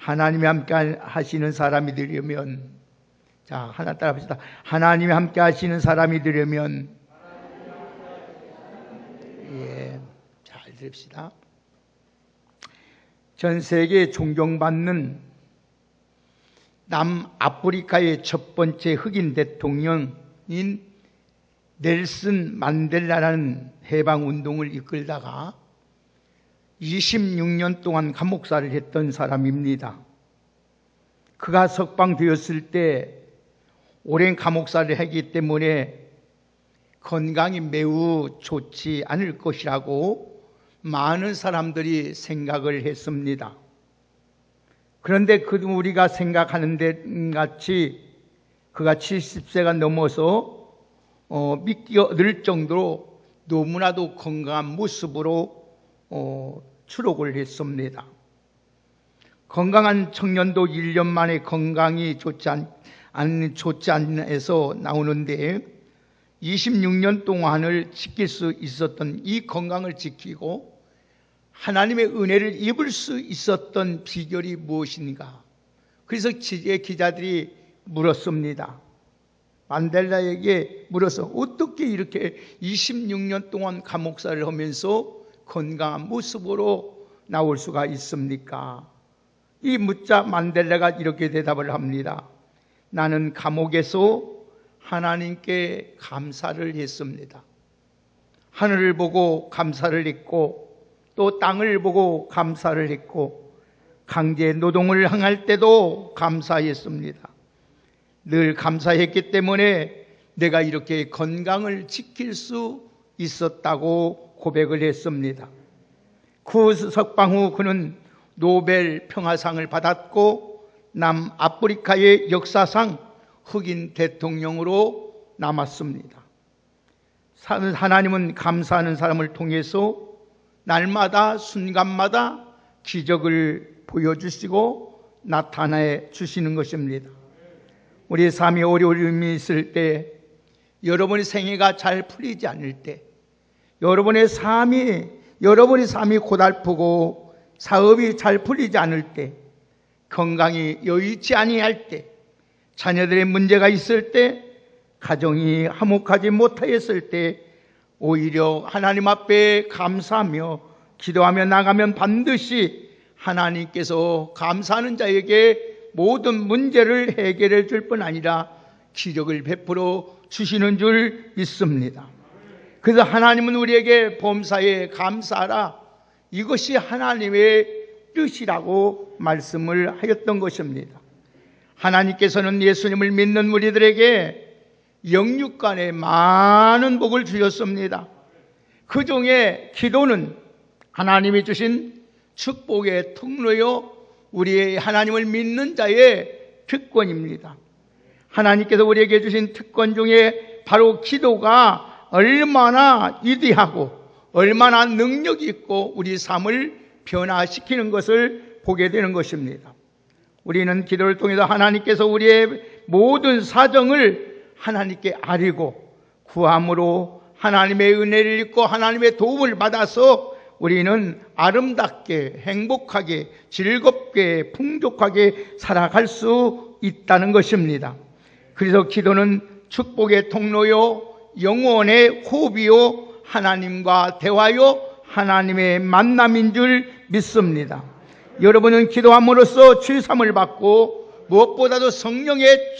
하나님이 함께 하시는 사람이 되려면, 자, 하나 따라 합시다. 하나님이 함께 하시는 사람이 되려면, 예, 잘 들읍시다. 전 세계에 존경받는 남아프리카의 첫 번째 흑인 대통령인 넬슨 만델라라는 해방운동을 이끌다가 26년 동안 감옥살이를 했던 사람입니다. 그가 석방되었을 때 오랜 감옥살이를 했기 때문에 건강이 매우 좋지 않을 것이라고 많은 사람들이 생각을 했습니다. 그런데 우리가 생각하는 데 같이 그가 70세가 넘어서 믿기 어려울 정도로 너무나도 건강한 모습으로 추록을 했습니다. 건강한 청년도 1년 만에 건강이 좋지 않아서 나오는데 26년 동안을 지킬 수 있었던 이 건강을 지키고 하나님의 은혜를 입을 수 있었던 비결이 무엇인가? 그래서 기자들이 물었습니다. 만델라에게 물어서 어떻게 이렇게 26년 동안 감옥살이를 하면서 건강한 모습으로 나올 수가 있습니까? 이 묻자 만델라가 이렇게 대답을 합니다. 나는 감옥에서 하나님께 감사를 했습니다. 하늘을 보고 감사를 했고 또 땅을 보고 감사를 했고 강제 노동을 행할 때도 감사했습니다. 늘 감사했기 때문에 내가 이렇게 건강을 지킬 수 있었다고 고백을 했습니다. 그 석방 후 그는 노벨 평화상을 받았고 남아프리카의 역사상 흑인 대통령으로 남았습니다. 하나님은 감사하는 사람을 통해서 날마다 순간마다 기적을 보여주시고 나타내 주시는 것입니다. 우리 삶이 어려움이 있을 때, 여러분의 생애가 잘 풀리지 않을 때, 여러분의 삶이 고달프고 사업이 잘 풀리지 않을 때, 건강이 여의치 아니할 때, 자녀들의 문제가 있을 때, 가정이 화목하지 못하였을 때, 오히려 하나님 앞에 감사하며 기도하며 나가면 반드시 하나님께서 감사하는 자에게 모든 문제를 해결해 줄 뿐 아니라 기적을 베풀어 주시는 줄 믿습니다. 그래서 하나님은 우리에게 범사에 감사하라, 이것이 하나님의 뜻이라고 말씀을 하였던 것입니다. 하나님께서는 예수님을 믿는 우리들에게 영육간에 많은 복을 주셨습니다. 그 중에 기도는 하나님이 주신 축복의 통로요, 우리의 하나님을 믿는 자의 특권입니다. 하나님께서 우리에게 주신 특권 중에 바로 기도가 얼마나 위대하고 얼마나 능력이 있고 우리 삶을 변화시키는 것을 보게 되는 것입니다. 우리는 기도를 통해서 하나님께서 우리의 모든 사정을 하나님께 아뢰고 구함으로 하나님의 은혜를 입고 하나님의 도움을 받아서 우리는 아름답게 행복하게 즐겁게 풍족하게 살아갈 수 있다는 것입니다. 그래서 기도는 축복의 통로요, 영혼의 호흡이요, 하나님과 대화요, 하나님의 만남인 줄 믿습니다. 여러분은 기도함으로써 죄사함을 받고 무엇보다도 성령의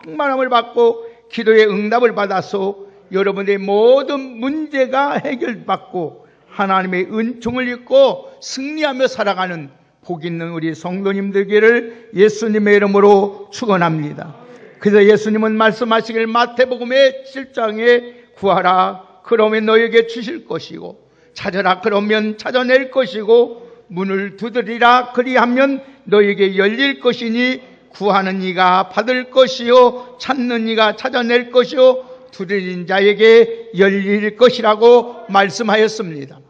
충만함을 받고 기도의 응답을 받아서 여러분의 모든 문제가 해결받고 하나님의 은총을 입고 승리하며 살아가는 복 있는 우리 성도님들 되기를 예수님의 이름으로 축원합니다. 그래서 예수님은 말씀하시길 마태복음의 7장에 구하라 그러면 너에게 주실 것이고 찾아라 그러면 찾아낼 것이고 문을 두드리라 그리하면 너에게 열릴 것이니 구하는 이가 받을 것이요 찾는 이가 찾아낼 것이요 두드린 자에게 열릴 것이라고 말씀하였습니다.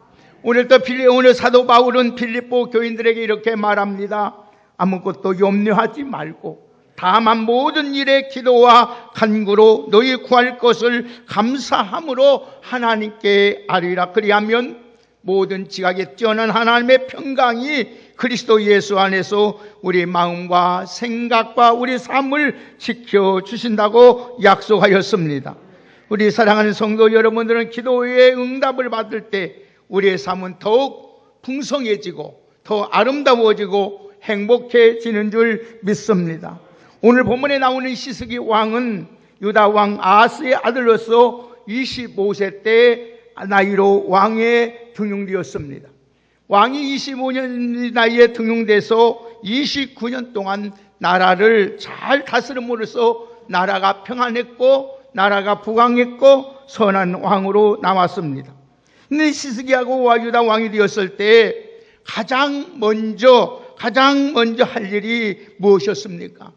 오늘 사도 바울은 빌립보 교인들에게 이렇게 말합니다. 아무것도 염려하지 말고 다만 모든 일에 기도와 간구로 너희 구할 것을 감사함으로 하나님께 아뢰라 그리하면 모든 지각에 뛰어난 하나님의 평강이 그리스도 예수 안에서 우리 마음과 생각과 우리 삶을 지켜주신다고 약속하였습니다. 우리 사랑하는 성도 여러분들은 기도의 응답을 받을 때 우리의 삶은 더욱 풍성해지고 더 아름다워지고 행복해지는 줄 믿습니다. 오늘 본문에 나오는 시스기 왕은 유다 왕 아하스의 아들로서 25세 때 나이로 왕에 등용되었습니다. 왕이 25년 나이에 등용돼서 29년 동안 나라를 잘 다스림으로써 나라가 평안했고 나라가 부강했고 선한 왕으로 나왔습니다. 근데 시스기야가 유다 왕이 되었을 때 가장 먼저 할 일이 무엇이었습니까?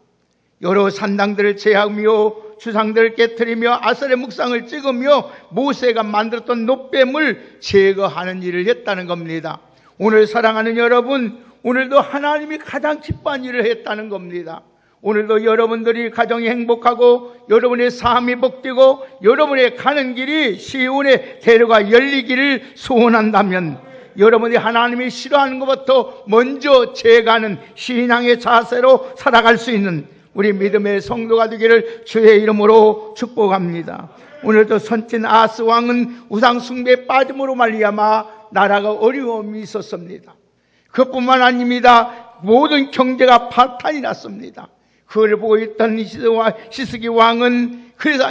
여러 산당들을 제하며 주상들을 깨뜨리며 아설의 묵상을 찍으며 모세가 만들었던 놋뱀을 제거하는 일을 했다는 겁니다. 오늘 사랑하는 여러분, 오늘도 하나님이 가장 기뻐한 일을 했다는 겁니다. 오늘도 여러분들이 가정이 행복하고 여러분의 삶이 복되고 여러분의 가는 길이 시온의 대로가 열리기를 소원한다면 여러분이 하나님이 싫어하는 것부터 먼저 제거하는 신앙의 자세로 살아갈 수 있는 우리 믿음의 성도가 되기를 주의 이름으로 축복합니다. 오늘도 선진 아하스 왕은 우상 숭배에 빠짐으로 말미암아 나라가 어려움이 있었습니다. 그뿐만 아닙니다. 모든 경제가 파탄이 났습니다. 그걸 보고 있던 시스기 왕은 그래서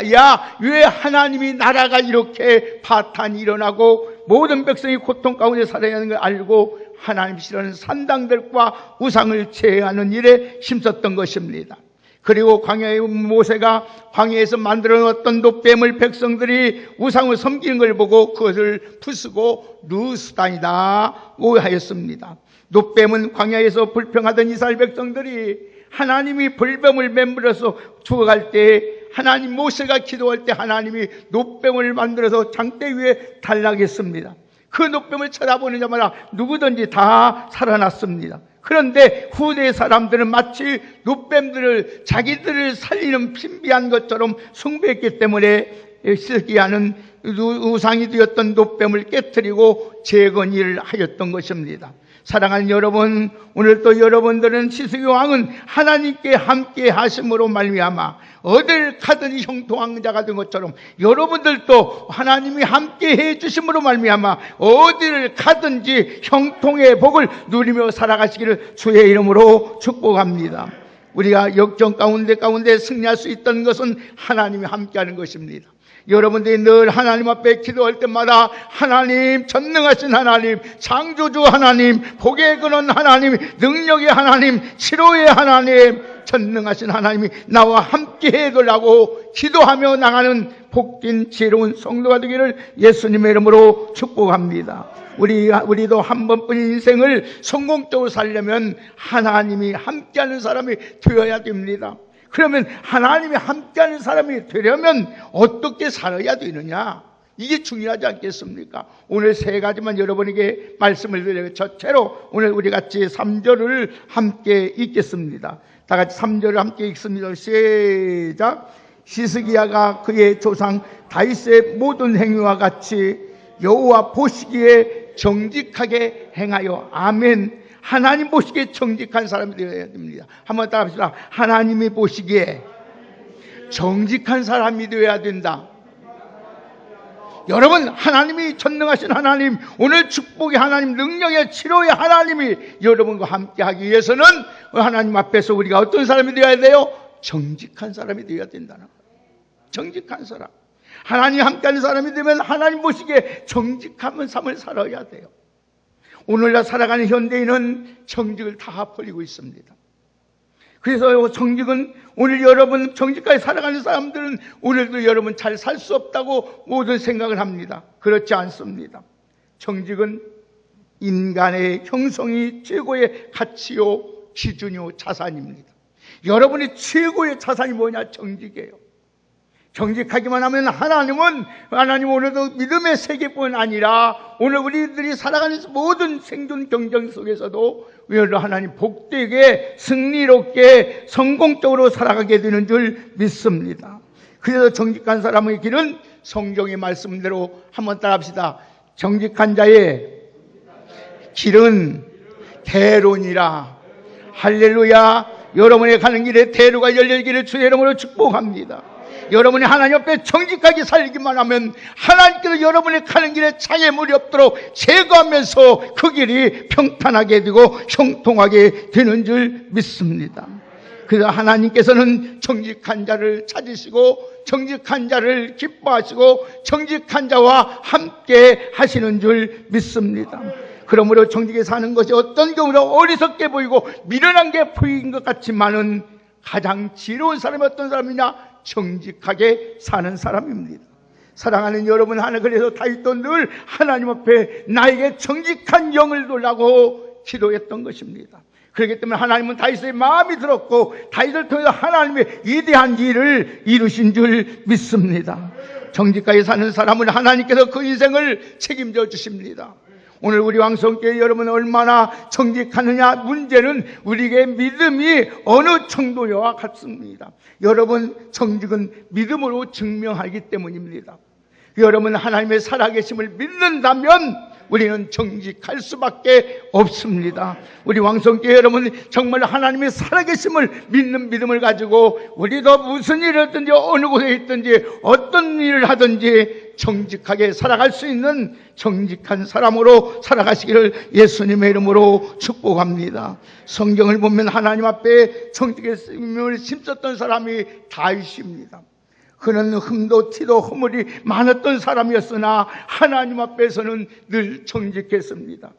왜 하나님이 나라가 이렇게 파탄이 일어나고 모든 백성이 고통 가운데 살아야 하는 걸 알고 하나님 싫어하는 산당들과 우상을 제하는 일에 힘썼던 것입니다. 그리고 광야의 모세가 광야에서 만들어 놓았던 놋뱀을 백성들이 우상을 섬기는 걸 보고 그것을 부수고 누수단이다 하였습니다. 놋뱀은 광야에서 불평하던 이스라엘 백성들이 하나님이 불뱀을 맴불어서 죽어갈 때 하나님 모세가 기도할 때 하나님이 놋뱀을 만들어서 장대 위에 달라겠습니다. 그 놋뱀을 쳐다보는 자마다 누구든지 다 살아났습니다. 그런데 후대 사람들은 마치 놋뱀들을 자기들을 살리는 신비한 것처럼 숭배했기 때문에 시스기야는 우상이 되었던 놋뱀을 깨뜨리고 재건 일을 하였던 것입니다. 사랑하는 여러분, 오늘도 여러분들은 시스기 왕은 하나님께 함께 하심으로 말미암아 어딜 가든지 형통한 자가 된 것처럼 여러분들도 하나님이 함께 해 주심으로 말미암아 어디를 가든지 형통의 복을 누리며 살아가시기를 주의 이름으로 축복합니다. 우리가 역경 가운데 승리할 수 있던 것은 하나님이 함께하는 것입니다. 여러분들이 늘 하나님 앞에 기도할 때마다 하나님, 전능하신 하나님, 창조주 하나님, 복의 근원 하나님, 능력의 하나님, 치료의 하나님, 전능하신 하나님이 나와 함께 해달라고 기도하며 나가는 복된 지혜로운 성도가 되기를 예수님의 이름으로 축복합니다. 우리도 한 번뿐인 인생을 성공적으로 살려면 하나님이 함께하는 사람이 되어야 됩니다. 그러면 하나님이 함께하는 사람이 되려면 어떻게 살아야 되느냐? 이게 중요하지 않겠습니까? 오늘 세 가지만 여러분에게 말씀을 드려요. 첫째로 오늘 우리 같이 3절을 함께 읽겠습니다. 다 같이 3절을 함께 읽습니다. 시작. 시스기야가 그의 조상 다윗의 모든 행위와 같이 여호와 보시기에 정직하게 행하여. 아멘. 하나님 보시기에 정직한 사람이 되어야 됩니다. 한번 따라합시다. 하나님이 보시기에 정직한 사람이 되어야 된다. 여러분, 하나님이 전능하신 하나님, 오늘 축복의 하나님, 능력의 치료의 하나님이 여러분과 함께하기 위해서는 하나님 앞에서 우리가 어떤 사람이 되어야 돼요? 정직한 사람이 되어야 된다는 거예요. 정직한 사람. 하나님 함께하는 사람이 되면 하나님 보시기에 정직한 삶을 살아야 돼요. 오늘날 살아가는 현대인은 정직을 다 버리고 있습니다. 그래서 정직은 오늘 여러분 정직하게 살아가는 사람들은 오늘도 여러분 잘 살 수 없다고 모든 생각을 합니다. 그렇지 않습니다. 정직은 인간의 형성이 최고의 가치요, 기준이요, 자산입니다. 여러분의 최고의 자산이 뭐냐? 정직이에요. 정직하기만 하면 하나님 오늘도 믿음의 세계뿐 아니라 오늘 우리들이 살아가는 모든 생존 경쟁 속에서도 오늘도 하나님 복되게 승리롭게 성공적으로 살아가게 되는 줄 믿습니다. 그래서 정직한 사람의 길은 성경의 말씀대로 한번 따라합시다. 정직한 자의 길은 대로니라. 할렐루야. 여러분의 가는 길에 대로가 열리기를 주의 이름으로 축복합니다. 여러분이 하나님 앞에 정직하게 살기만 하면 하나님께서 여러분이 가는 길에 장애물이 없도록 제거하면서 그 길이 평탄하게 되고 형통하게 되는 줄 믿습니다. 그래서 하나님께서는 정직한 자를 찾으시고 정직한 자를 기뻐하시고 정직한 자와 함께 하시는 줄 믿습니다. 그러므로 정직에 사는 것이 어떤 경우로 어리석게 보이고 미련한 게 보이는 것 같지만은 가장 지혜로운 사람이 어떤 사람이냐? 정직하게 사는 사람입니다. 사랑하는 여러분, 그래서 다윗도 늘 하나님 앞에 나에게 정직한 영을 달라고 기도했던 것입니다. 그렇기 때문에 하나님은 다윗의 마음이 들었고 다윗을 통해서 하나님의 위대한 일을 이루신 줄 믿습니다. 정직하게 사는 사람은 하나님께서 그 인생을 책임져 주십니다. 오늘 우리 왕성교회 여러분 얼마나 정직하느냐? 문제는 우리에게 믿음이 어느 정도와 같습니다. 여러분, 정직은 믿음으로 증명하기 때문입니다. 여러분, 하나님의 살아계심을 믿는다면 우리는 정직할 수밖에 없습니다. 우리 왕성교회 여러분, 정말 하나님의 살아계심을 믿는 믿음을 가지고 우리도 무슨 일을 하든지 어느 곳에 있든지 어떤 일을 하든지 정직하게 살아갈 수 있는 정직한 사람으로 살아가시기를 예수님의 이름으로 축복합니다. 성경을 보면 하나님 앞에 정직을 심었던 사람이 다윗입니다. 그는 흠도 티도 허물이 많았던 사람이었으나 하나님 앞에서는 늘 정직했습니다.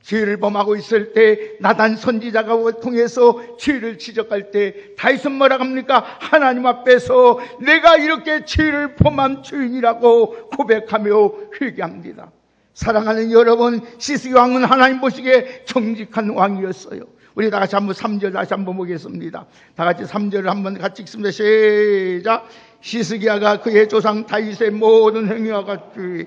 죄를 범하고 있을 때 나단 선지자가 통해서 죄를 지적할 때 다윗은 뭐라고 합니까? 하나님 앞에서 내가 이렇게 죄를 범한 죄인이라고 고백하며 회개합니다. 사랑하는 여러분, 시스기 왕은 하나님 보시기에 정직한 왕이었어요. 우리 다 같이 한번 3절 다시 한번 보겠습니다. 다 같이 3절을 한번 같이 읽습니다. 시작. 시스기야가 그의 조상 다윗의 모든 행위와 같이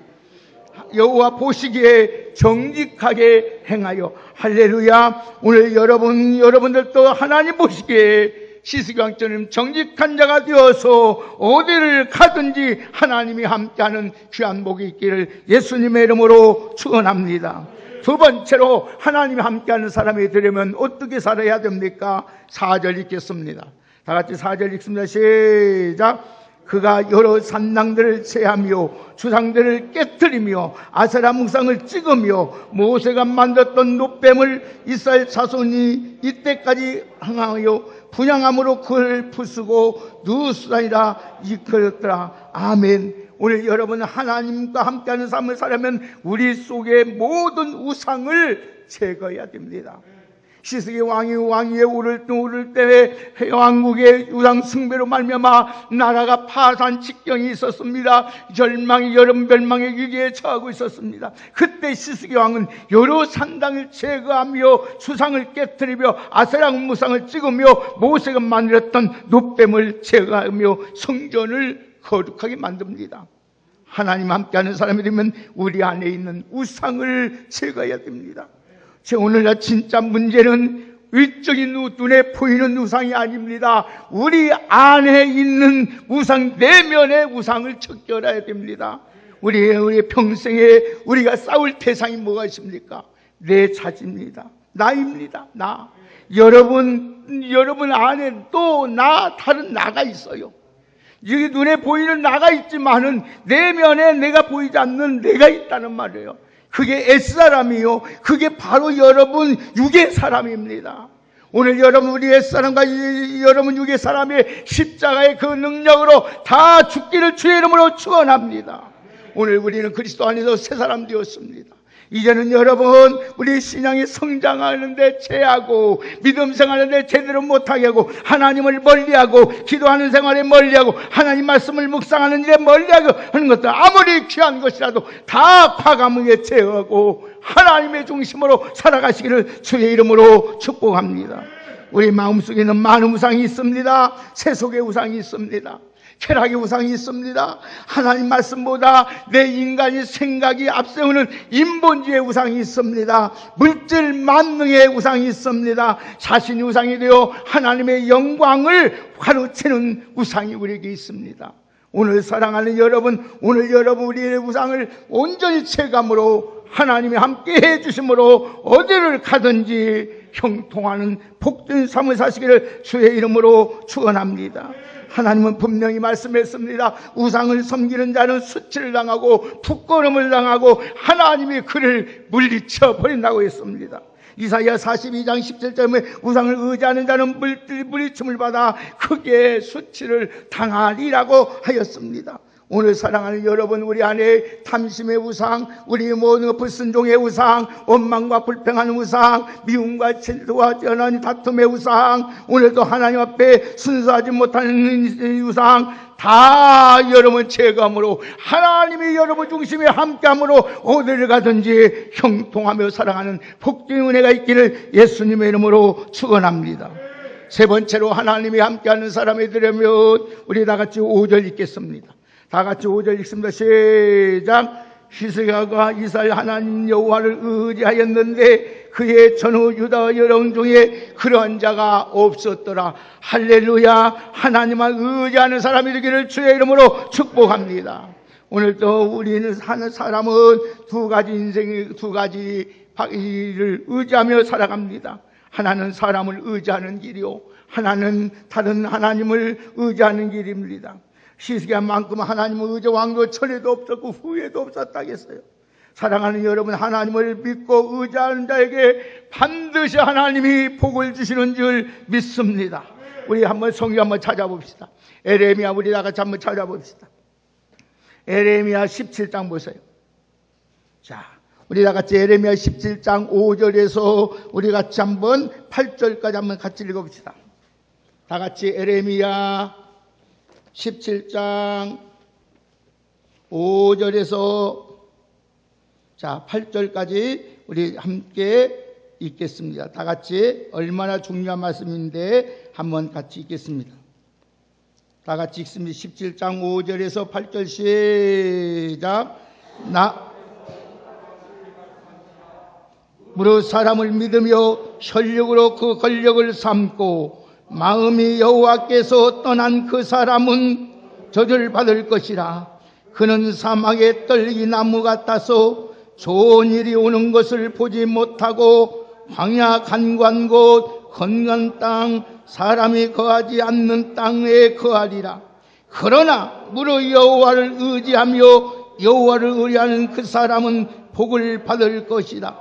여호와 보시기에 정직하게 행하여. 할렐루야. 오늘 여러분들도 하나님 보시기에 시스기 왕처럼 정직한 자가 되어서 어디를 가든지 하나님이 함께하는 귀한 복이 있기를 예수님의 이름으로 축원합니다. 두 번째로 하나님이 함께하는 사람이 되려면 어떻게 살아야 됩니까? 4절 읽겠습니다. 다 같이 4절 읽습니다. 시작. 그가 여러 산당들을 제하며 주상들을 깨뜨리며 아세라 묵상을 찍으며 모세가 만들었던 놋뱀을 이스라엘 자손이 이때까지 행하여 분향함으로 그를 부수고 누수다니라 이끌었더라. 아멘. 오늘 여러분, 하나님과 함께하는 삶을 살려면 우리 속의 모든 우상을 제거해야 됩니다. 시스기 왕이 오를 때 왕국의 우상 숭배로 말미암아 나라가 파산 직경이 있었습니다. 여름 멸망의 위기에 처하고 있었습니다. 그때 시스기 왕은 여러 산당을 제거하며 수상을 깨뜨리며 아세라 무상을 찍으며 모세가 만들었던 놋뱀을 제거하며 성전을 거룩하게 만듭니다. 하나님 함께하는 사람이 되면 우리 안에 있는 우상을 제거해야 됩니다. 오늘날 진짜 문제는 위적인 눈에 보이는 우상이 아닙니다. 우리 안에 있는 우상, 내면의 우상을 척결해야 됩니다. 우리의 평생에 우리가 싸울 대상이 뭐가 있습니까? 내 자신입니다. 나입니다. 나. 여러분 안에 또 다른 나가 있어요. 여기 눈에 보이는 나가 있지만은 내면에 내가 보이지 않는 내가 있다는 말이에요. 그게 옛사람이요. 그게 바로 여러분 육의 사람입니다. 오늘 여러분 우리 옛사람과 여러분 육의 사람의 십자가의 그 능력으로 다 죽기를 주의 이름으로 축원합니다. 오늘 우리는 그리스도 안에서 새 사람 되었습니다. 이제는 여러분 우리 신앙이 성장하는데 제하고 믿음 생활하는데 제대로 못하게 하고 하나님을 멀리하고 기도하는 생활에 멀리하고 하나님 말씀을 묵상하는 일에 멀리하고 하는 것들 아무리 귀한 것이라도 다 과감하게 제어하고 하나님의 중심으로 살아가시기를 주의 이름으로 축복합니다. 우리 마음속에는 많은 우상이 있습니다. 세속의 우상이 있습니다. 쾌락의 우상이 있습니다. 하나님 말씀보다 내 인간의 생각이 앞세우는 인본주의의 우상이 있습니다. 물질 만능의 우상이 있습니다. 자신이 우상이 되어 하나님의 영광을 가로채는 우상이 우리에게 있습니다. 오늘 사랑하는 여러분, 우리의 우상을 온전히 체감으로 하나님이 함께 해주심으로 어디를 가든지 형통하는 복된 삶을 사시기를 주의 이름으로 축원합니다. 하나님은 분명히 말씀했습니다. 우상을 섬기는 자는 수치를 당하고 부끄러움을 당하고 하나님이 그를 물리쳐 버린다고 했습니다. 이사야 42장 17절에 우상을 의지하는 자는 물리침을 받아 크게 수치를 당하리라고 하였습니다. 오늘 사랑하는 여러분, 우리 안에 탐심의 우상, 우리 모든 불순종의 우상, 원망과 불평하는 우상, 미움과 질투와 연한 다툼의 우상, 오늘도 하나님 앞에 순수하지 못하는 우상 다 여러분 제거함으로 하나님이 여러분 중심에 함께함으로 어디를 가든지 형통하며 사랑하는 복된 은혜가 있기를 예수님의 이름으로 축원합니다. 세 번째로 하나님이 함께하는 사람이 되려면 우리 다 같이 5절 읽겠습니다. 다 같이 5절 읽습니다. 시작. 히스기야가 이스라엘 하나님 여호와를 의지하였는데 그의 전후 유다 여령 중에 그러한 자가 없었더라. 할렐루야. 하나님만 의지하는 사람이 되기를 주의 이름으로 축복합니다. 오늘도 우리는 사는 사람은 두 가지 일을 의지하며 살아갑니다. 하나는 사람을 의지하는 길이요, 하나는 다른 하나님을 의지하는 길입니다. 히스기야만큼 하나님을 의지 왕도 전에도 없었고 후에도 없었다겠어요. 사랑하는 여러분, 하나님을 믿고 의지하는 자에게 반드시 하나님이 복을 주시는 줄 믿습니다. 우리 한번 성경 한번 찾아봅시다. 에레미야 우리 다 같이 한번 찾아봅시다. 에레미야 17장 보세요. 자, 우리 다 같이 에레미야 17장 5절에서 우리 같이 한번 8절까지 한번 같이 읽어봅시다. 다 같이 에레미야 17장 5절에서 자 8절까지 우리 함께 읽겠습니다. 다 같이 얼마나 중요한 말씀인데 한번 같이 읽겠습니다. 다 같이 읽습니다. 17장 5절에서 8절 시작. 무릇 사람을 믿으며 혈육으로 그 권력을 삼고 마음이 여호와께서 떠난 그 사람은 저주를 받을 것이라. 그는 사막의 떨기 나무 같아서 좋은 일이 오는 것을 보지 못하고 광야 간관 곳 건강 땅 사람이 거하지 않는 땅에 거하리라. 그러나 무릇 여호와를 의지하며 여호와를 의뢰하는 그 사람은 복을 받을 것이다.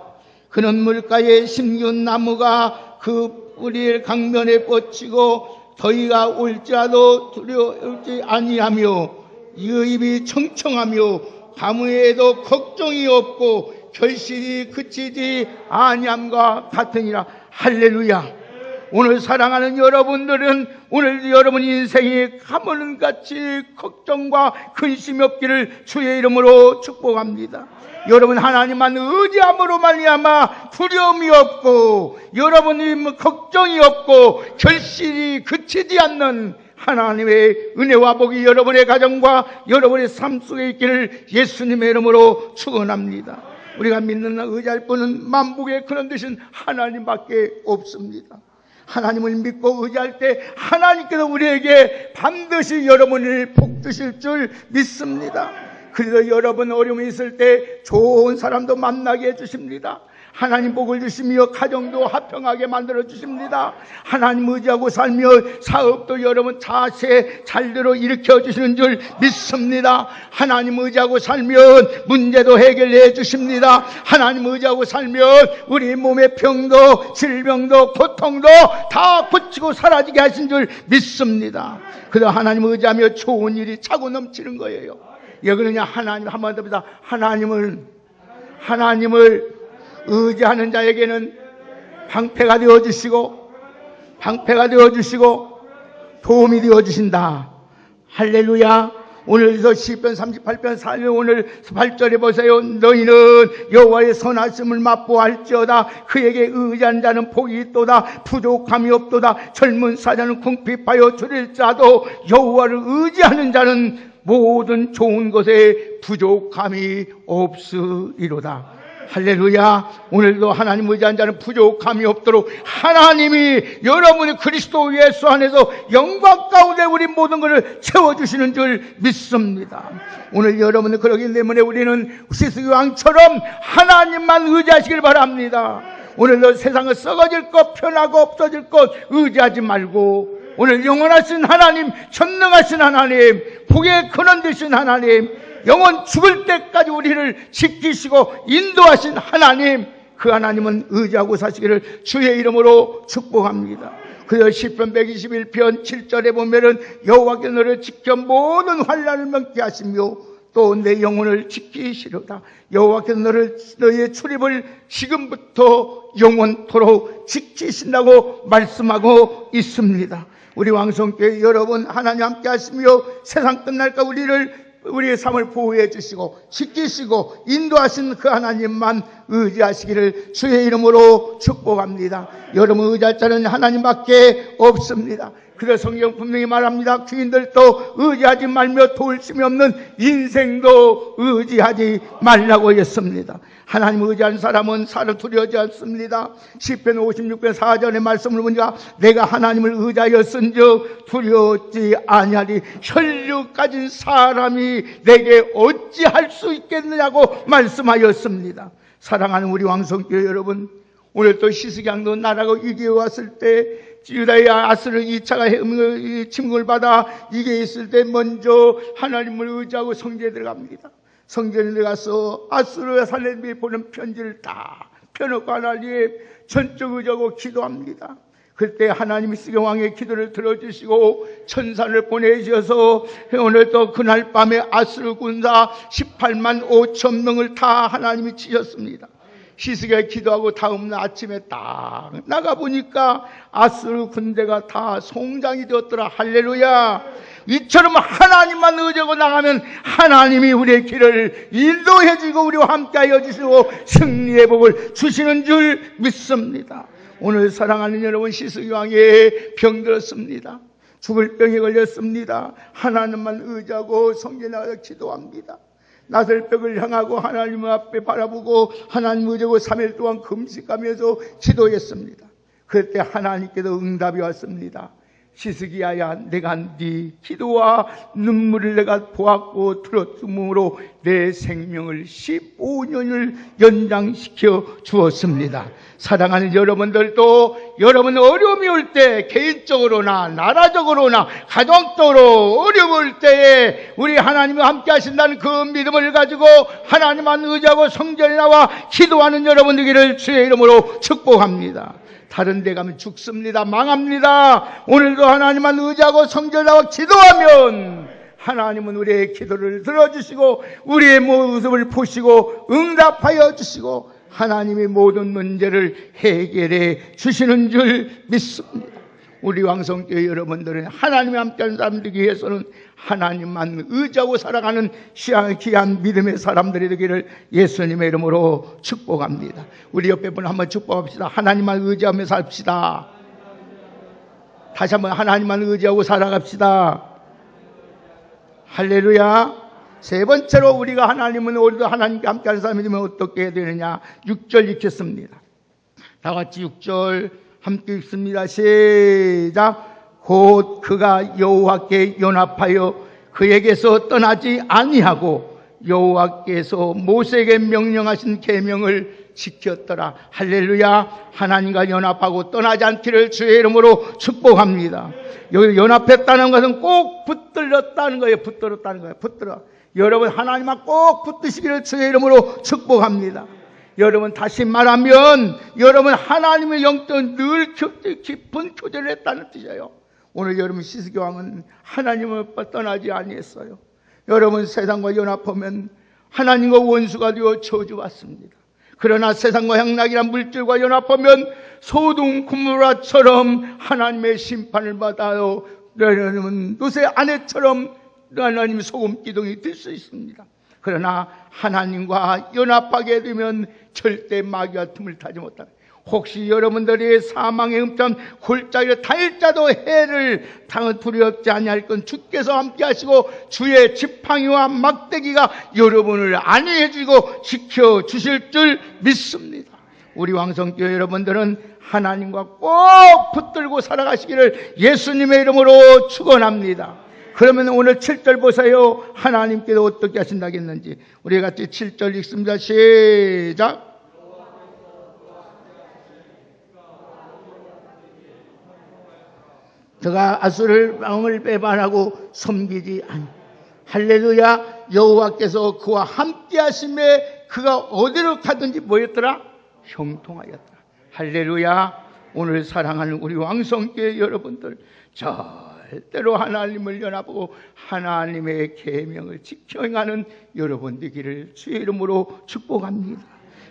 그는 물가에 심기운 나무가 그 뿌리를 강변에 뻗치고 더위가 올지라도 두려워하지 아니하며 이 입이 청청하며 가무에도 걱정이 없고 결실이 그치지 아니함과 같으니라. 할렐루야. 오늘 사랑하는 여러분들은 오늘 여러분 인생이 가물같이 걱정과 근심이 없기를 주의 이름으로 축복합니다. 여러분 하나님만 의지함으로 말미암아 두려움이 없고 여러분이 걱정이 없고 결실이 그치지 않는 하나님의 은혜와 복이 여러분의 가정과 여러분의 삶 속에 있기를 예수님의 이름으로 축원합니다. 우리가 믿는 의지할 분은 만복의 그런 되신 하나님밖에 없습니다. 하나님을 믿고 의지할 때 하나님께서 우리에게 반드시 여러분을 복 주실 줄 믿습니다. 그래서 여러분 어려움이 있을 때 좋은 사람도 만나게 해주십니다. 하나님 복을 주시며 가정도 화평하게 만들어 주십니다. 하나님 의지하고 살며 사업도 여러분 자세 잘대로 일으켜 주시는 줄 믿습니다. 하나님 의지하고 살면 문제도 해결해 주십니다. 하나님 의지하고 살면 우리 몸의 병도 질병도 고통도 다 고치고 사라지게 하신 줄 믿습니다. 그래서 하나님 의지하며 좋은 일이 차고 넘치는 거예요. 왜 그러냐? 하나님 한번 더 봅시다. 하나님을 의지하는 자에게는 방패가 되어주시고 도움이 되어주신다. 할렐루야. 오늘도 시편 38편 4절 오늘 8절에 보세요. 너희는 여호와의 선하심을 맛보할지어다. 그에게 의지하는 자는 복이 있도다. 부족함이 없도다. 젊은 사자는 궁핍하여 줄일지라도 여호와를 의지하는 자는 모든 좋은 것에 부족함이 없으리로다. 할렐루야. 오늘도 하나님 의지한 자는 부족함이 없도록 하나님이 여러분이 그리스도 예수 안에서 영광 가운데 우리 모든 것을 채워주시는 줄 믿습니다. 오늘 여러분은 그러기 때문에 우리는 시스기 왕처럼 하나님만 의지하시길 바랍니다. 오늘도 세상은 썩어질 것, 편하고 없어질 것 의지하지 말고 오늘 영원하신 하나님, 전능하신 하나님, 복의 근원 되신 하나님, 영원 죽을 때까지 우리를 지키시고 인도하신 하나님, 그 하나님은 의지하고 사시기를 주의 이름으로 축복합니다. 그래서 시편 121편 7절에 보면은 여호와께 너를 지켜 모든 환난을 면케 하시며 또 내 영혼을 지키시로다. 여호와께서 너의 출입을 지금부터 영원토록 지키신다고 말씀하고 있습니다. 우리 왕성교회 여러분, 하나님 함께 하시며 세상 끝날까 우리의 삶을 보호해 주시고 지키시고 인도하신 그 하나님만 의지하시기를 주의 이름으로 축복합니다. 여러분 의지할 자는 하나님밖에 없습니다. 그래서 성경 분명히 말합니다. 귀인들도 의지하지 말며 도울심이 없는 인생도 의지하지 말라고 했습니다. 하나님 의지하는 사람은 살을 두려워하지 않습니다. 시편 56편 4절의 말씀을 보니까 내가 하나님을 의지하였은즉 두려웠지 아니하리. 혈육 가진 사람이 내게 어찌할 수 있겠느냐고 말씀하였습니다. 사랑하는 우리 왕성교회 여러분, 오늘 또 시스기왕도 나라가 위기에 왔을 때 유다의 아스르 2차가 침공을 받아 이게 있을 때 먼저 하나님을 의지하고 성전에 들어갑니다. 성전에 들어가서 아스르 살렘이 보낸 편지를 다 펴놓고 하나님 전적 의지하고 기도합니다. 그때 하나님이 시스기 왕의 기도를 들어주시고 천사를 보내주셔서 오늘 또 그날 밤에 아스르 군사 18만 5천 명을 다 하나님이 치셨습니다. 시스기가 기도하고 다음날 아침에 딱 나가보니까 아스르 군대가 다 송장이 되었더라. 할렐루야. 이처럼 하나님만 의지하고 나가면 하나님이 우리의 길을 인도해 주고 우리와 함께하여 주시고 승리의 복을 주시는 줄 믿습니다. 오늘 사랑하는 여러분, 시스기 왕이 병들었습니다. 죽을 병에 걸렸습니다. 하나님만 의지하고 성전에 나가서 기도합니다. 나설벽을 향하고 하나님 앞에 바라보고 하나님 의지하고 3일 동안 금식하면서 기도했습니다. 그때 하나님께서 응답이 왔습니다. 시스기야야, 내가 네 기도와 눈물을 내가 보았고 들었으므로 내 생명을 15년을 연장시켜 주었습니다. 사랑하는 여러분들도 여러분 어려움이 올 때 개인적으로나 나라적으로나 가정적으로 어려울 때에 우리 하나님과 함께 하신다는 그 믿음을 가지고 하나님만 의지하고 성전에 나와 기도하는 여러분 되기를 주의 이름으로 축복합니다. 다른 데 가면 죽습니다. 망합니다. 오늘도 하나님만 의지하고 성전에 나와 기도하면 하나님은 우리의 기도를 들어주시고 우리의 모습을 보시고 응답하여 주시고 하나님이 모든 문제를 해결해 주시는 줄 믿습니다. 우리 왕성교회 여러분들은 하나님과 함께하는 사람들이 위해서는 하나님만 의지하고 살아가는 귀한 믿음의 사람들이 되기를 예수님의 이름으로 축복합니다. 우리 옆에 분 한번 축복합시다. 하나님만 의지하며 삽시다. 다시 한번 하나님만 의지하고 살아갑시다. 할렐루야. 세 번째로 우리가 하나님은 오늘도 하나님과 함께하는 사람이 되면 어떻게 해야 되느냐. 6절 읽겠습니다. 다 같이 6절 함께 읽습니다. 시작. 곧 그가 여호와께 연합하여 그에게서 떠나지 아니하고 여호와께서 모세에게 명령하신 계명을 지켰더라. 할렐루야. 하나님과 연합하고 떠나지 않기를 주의 이름으로 축복합니다. 여기 연합했다는 것은 꼭 붙들렸다는 거예요. 붙들었다는 거예요. 붙들어. 여러분 하나님과 꼭 붙드시기를 주의 이름으로 축복합니다. 여러분 다시 말하면 여러분 하나님의 영적 늘 깊은 교제를 했다는 뜻이에요. 오늘 여러분 시스기 왕은 하나님을 떠나지 아니했어요. 여러분 세상과 연합하면 하나님과 원수가 되어 저주받습니다. 그러나 세상과 향락이란 물질과 연합하면 소돔 고모라처럼 하나님의 심판을 받아요. 여러분 노새 아내처럼 하나님 소금 기둥이 될 수 있습니다. 그러나 하나님과 연합하게 되면 절대 마귀와 틈을 타지 못합니다. 혹시 여러분들이 사망의 음점 골짜기를 다일자도 해를 당은 두렵지 아니할 건 주께서 함께 하시고 주의 지팡이와 막대기가 여러분을 안위해 주시고 지켜 주실 줄 믿습니다. 우리 왕성교회 여러분들은 하나님과 꼭 붙들고 살아가시기를 예수님의 이름으로 축원합니다. 그러면 오늘 7절 보세요. 하나님께서 어떻게 하신다겠는지 우리 같이 7절 읽습니다. 시작. 그가 아수를 왕을 배반하고 섬기지 않. 할렐루야. 여호와께서 그와 함께 하심에 그가 어디로 가든지 뭐였더라? 형통하였다. 할렐루야. 오늘 사랑하는 우리 왕성교회 여러분들, 절대로 하나님을 연합하고 하나님의 계명을 지켜 행하는 여러분 되기를 주의 이름으로 축복합니다.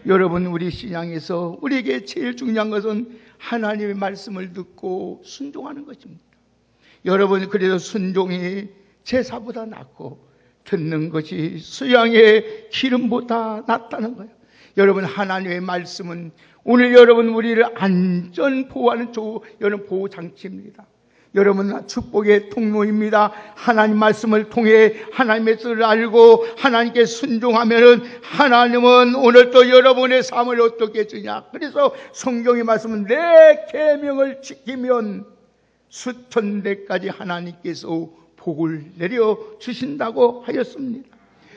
여러분, 우리 신앙에서 우리에게 제일 중요한 것은 하나님의 말씀을 듣고 순종하는 것입니다. 여러분, 그래서 순종이 제사보다 낫고 듣는 것이 수양의 기름보다 낫다는 거예요. 여러분, 하나님의 말씀은 오늘 여러분 우리를 안전 보호하는 여러분 보호장치입니다. 여러분, 축복의 통로입니다. 하나님 말씀을 통해 하나님의 뜻을 알고 하나님께 순종하면은 하나님은 오늘도 여러분의 삶을 어떻게 주냐. 그래서 성경의 말씀은 내 계명을 지키면 수천 대까지 하나님께서 복을 내려 주신다고 하였습니다.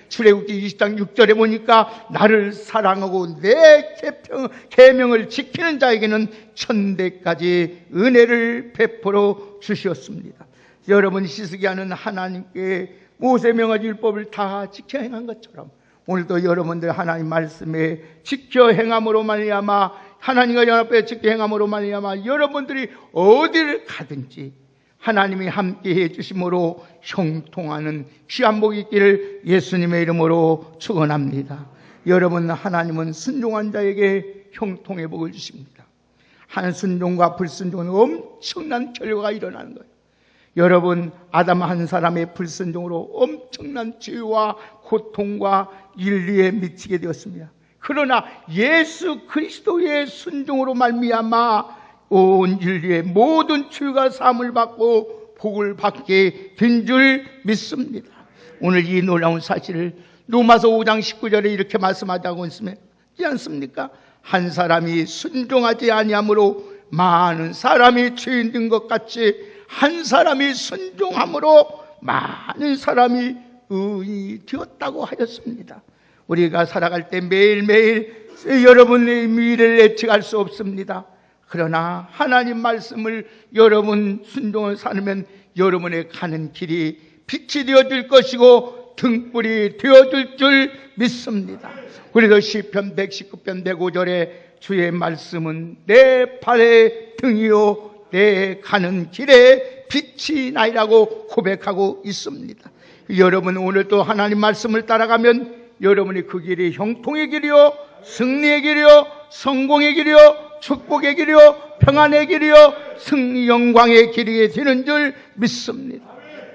출애굽기 20장 6절에 보니까 나를 사랑하고 내 계명을 지키는 자에게는 천대까지 은혜를 베풀어 주셨습니다. 여러분, 시스기야는 하나님께 모세 명한 율법을 다 지켜 행한 것처럼 오늘도 여러분들 하나님 말씀에 지켜 행함으로 말미암아 하나님과 연합해 지켜 행함으로 말미암아 여러분들이 어디를 가든지 하나님이 함께해 주심으로 형통하는 귀한 복이 있기를 예수님의 이름으로 축원합니다. 여러분, 하나님은 순종한 자에게 형통의 복을 주십니다. 한 순종과 불순종은 엄청난 결과가 일어나는 거예요. 여러분, 아담 한 사람의 불순종으로 엄청난 죄와 고통과 인류에 미치게 되었습니다. 그러나 예수 그리스도의 순종으로 말미암아 온 인류의 모든 죄가 사함을 받고 복을 받게 된 줄 믿습니다. 오늘 이 놀라운 사실을 로마서 5장 19절에 이렇게 말씀하자고 있지 않습니까? 한 사람이 순종하지 아니함으로 많은 사람이 죄인 된 것 같이 한 사람이 순종함으로 많은 사람이 의인이 되었다고 하였습니다. 우리가 살아갈 때 매일매일 여러분의 미래를 예측할 수 없습니다. 그러나 하나님 말씀을 여러분 순종을 살면 여러분의 가는 길이 빛이 되어줄 것이고 등불이 되어줄 줄 믿습니다. 그래서 시편 119편 105절에 주의 말씀은 내 발의 등이요 내 가는 길에 빛이 나이라고 고백하고 있습니다. 여러분, 오늘도 하나님 말씀을 따라가면 여러분이 그 길이 형통의 길이요 승리의 길이요 성공의 길이요 축복의 길이요 평안의 길이요 승리 영광의 길이 되는 줄 믿습니다.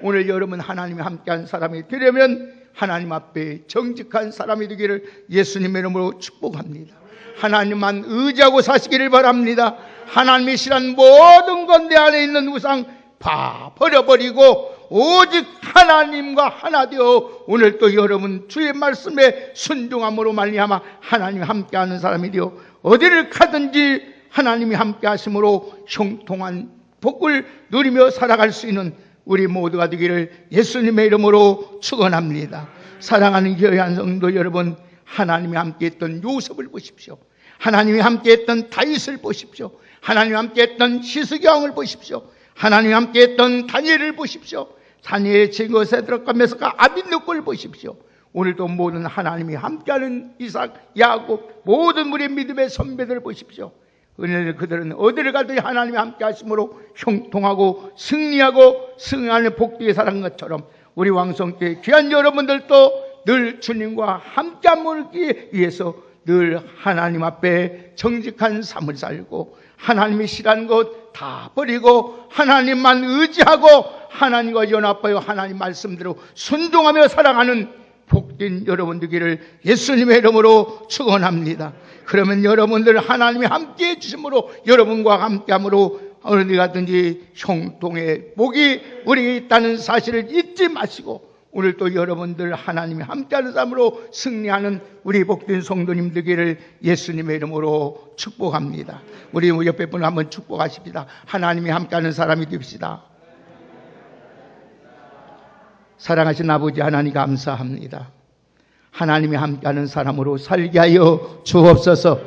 오늘 여러분 하나님이 함께한 사람이 되려면 하나님 앞에 정직한 사람이 되기를 예수님의 이름으로 축복합니다. 하나님만 의지하고 사시기를 바랍니다. 하나님이 싫어하는 모든 것 내 안에 있는 우상 다 버려버리고 오직 하나님과 하나 되어 오늘 또 여러분 주의 말씀에 순종함으로 말미암아 하나님이 함께하는 사람이 되어 어디를 가든지 하나님이 함께 하심으로 형통한 복을 누리며 살아갈 수 있는 우리 모두가 되기를 예수님의 이름으로 축원합니다. 사랑하는 교회 한 성도 여러분, 하나님이 함께했던 요셉을 보십시오. 하나님이 함께했던 다윗을 보십시오. 하나님이 함께했던 시스기야 왕을 보십시오. 하나님이 함께했던 다니엘을 보십시오. 다니엘의 증거에 들어가면서 아빈노고를 보십시오. 오늘도 모든 하나님이 함께하는 이삭, 야곱, 모든 우리의 믿음의 선배들을 보십시오. 은혜를 그들은 어디를 가든지 하나님이 함께 하심으로 형통하고 승리하고 승리하는 복되게 살아간 것처럼 우리 왕성교회 귀한 여러분들도 늘 주님과 함께 하기 위해서 늘 하나님 앞에 정직한 삶을 살고 하나님이 싫어하는 것 다 버리고 하나님만 의지하고 하나님과 연합하여 하나님 말씀대로 순종하며 살아가는 복된 여러분 되기를 예수님의 이름으로 축원합니다. 그러면 여러분들 하나님이 함께해 주심으로, 여러분과 함께함으로 어디 가든지 형통의 복이 우리에게 있다는 사실을 잊지 마시고, 오늘 또 여러분들 하나님이 함께하는 삶으로 승리하는 우리 복된 성도님 되기를 예수님의 이름으로 축복합니다. 우리 옆에 분을 한번 축복하십시다. 하나님이 함께하는 사람이 됩시다. 사랑하신 아버지 하나님 감사합니다. 하나님이 함께하는 사람으로 살게 하여 주옵소서.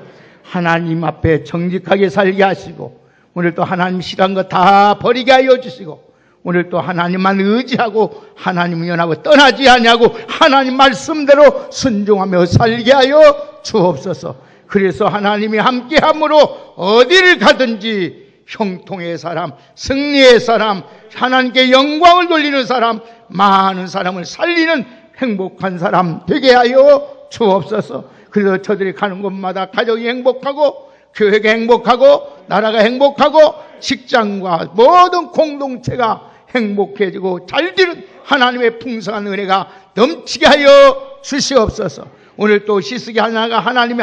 하나님 앞에 정직하게 살게 하시고, 오늘 또 하나님 싫어한 거 다 버리게 하여 주시고, 오늘 또 하나님만 의지하고 하나님 연하고 떠나지 아니하고 하나님 말씀대로 순종하며 살게 하여 주옵소서. 그래서 하나님이 함께함으로 어디를 가든지 형통의 사람, 승리의 사람, 하나님께 영광을 돌리는 사람, 많은 사람을 살리는 행복한 사람 되게 하여 주옵소서. 그래서 저들이 가는 곳마다 가족이 행복하고, 교회가 행복하고, 나라가 행복하고, 직장과 모든 공동체가 행복해지고 잘되는 하나님의 풍성한 은혜가 넘치게 하여 주시옵소서. 오늘 또 시스기 하나가 하나님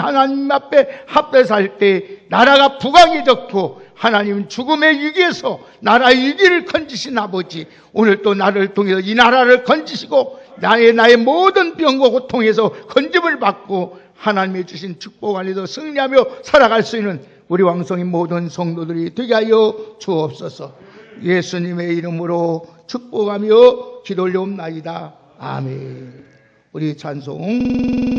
앞에 합해 살 때 나라가 부강해졌고, 하나님 죽음의 위기에서 나라의 위기를 건지신 아버지, 오늘 또 나를 통해서 이 나라를 건지시고 나의 모든 병과 고통에서 건짐을 받고 하나님이 주신 축복 안에서 승리하며 살아갈 수 있는 우리 왕성인 모든 성도들이 되게 하여 주옵소서. 예수님의 이름으로 축복하며 기도 올려옵나이다. 아멘. 우리 찬송